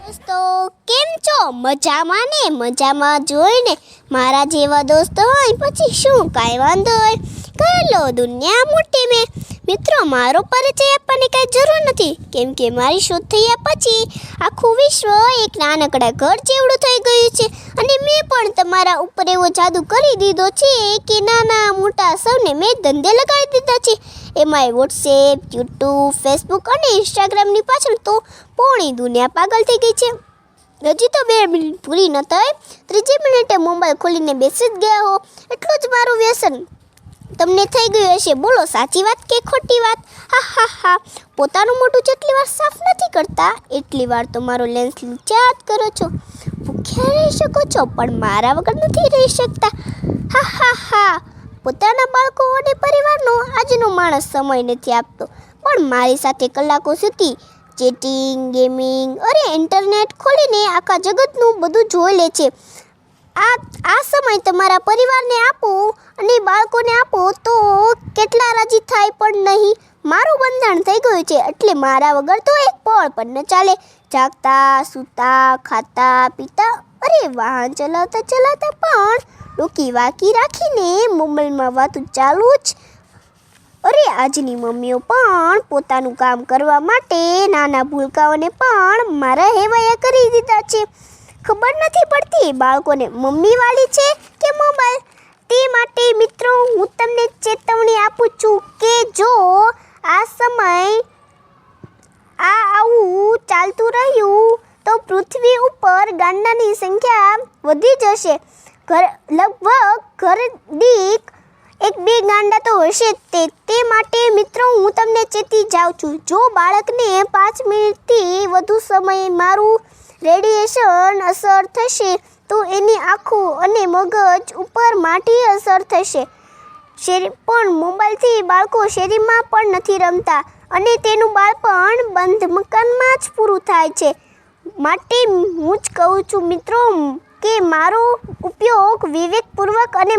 દોસ્તો કેમ છો? મજામાં ને? મજામાં જોઈને મારા જેવા દોસ્તો હોય પછી શું કાંઈ વાંધો હોય? કરી લો દુનિયા મોટી મેં. મિત્રો, મારો પરિચય આપવાની કાંઈ જરૂર નથી, કેમ કે મારી શોધ થયા પછી આખું વિશ્વ એક નાનકડા ઘર જેવડું થઈ ગયું છે. અને મેં પણ તમારા ઉપર એવો જાદુ કરી દીધો છે કે નાના મોટા સૌને મેં ધંધે લગાડી દીધા છે. એમાંય વોટ્સએપ, યુટ્યુબ, ફેસબુક અને ઇન્સ્ટાગ્રામની પાછળ તો પૂરી દુનિયા પાગલ થઈ ગઈ છે. હજી તો 2 મિનિટ પૂરી ન થઈ, ત્રીજી મિનિટે મોબાઈલ ખોલીને બેસી જ ગયા હો. એટલું જ મારું વ્યસન તમને થઈ ગયું હશે. બોલો, સાચી વાત કે ખોટી વાત? હા હા હા. પોતાનું મોઢું જેટલી વાર સાફ નથી કરતા એટલી વાર તો મારો લેન્સ લુચ્ચા જ કરો છો. ભૂખ્યા રહી શકો છો પણ મારા વગર નથી રહી શકતા. હા હા હા. પોતાના બાળકો અને પરિવારનો આજનો માણસ સમય નથી આપતો, પણ મારી સાથે કલાકો સુધી ચેટિંગ, ગેમિંગ અરે ઇન્ટરનેટ ખોલીને આખા જગતનું બધું જોઈ લે છે. આ સમય તમારા પરિવારને આપો અને બાળકોને આપો તો કેટલા રાજી થાય પણ નહીં. મારું બંધાણ થઈ ગયું છે એટલે મારા વગર તો એક પળ પણ ન ચાલે. જાગતા, સૂતા, ખાતા, પીતા અરે વાહન ચલાવતા ચલાવતા પણ ડોકી વાકી રાખીને મોબાઈલમાં વાતું ચાલુ જ. અરે આજની મમ્મીઓ પણ પોતાનું કામ કરવા માટે નાના ભૂલકાઓને પણ મારા હેવાયા કરી દીધા છે. ખબર નથી પડતી બાળકોને મમ્મી વાલી છે કે મોબાઈલ. તે માટે મિત્રો, હું તમને ચેતવણી આપું છું કે જો આ સમય આવું ચાલતું રહ્યું તો પૃથ્વી ઉપર ગાંડાની સંખ્યા વધી જશે. લગભગ ઘર દીઠ 1-2 ગાંડા તો હશે તે માટે મિત્રો, હું તમને ચેતી જાઉં છું. જો બાળકને 5 મિનિટથી વધુ સમય મારું રેડિયેશન અસર થશે તો એની આંખો અને મગજ ઉપર માઠી અસર થશે. પણ મોબાઈલથી બાળકો શેરીમાં પણ નથી રમતા અને તેનું બાળપણ બંધ મકાનમાં જ પૂરું થાય છે. માટે હું જ કહું છું મિત્રો કે મારો ઉપયોગ વિવેકપૂર્વક અને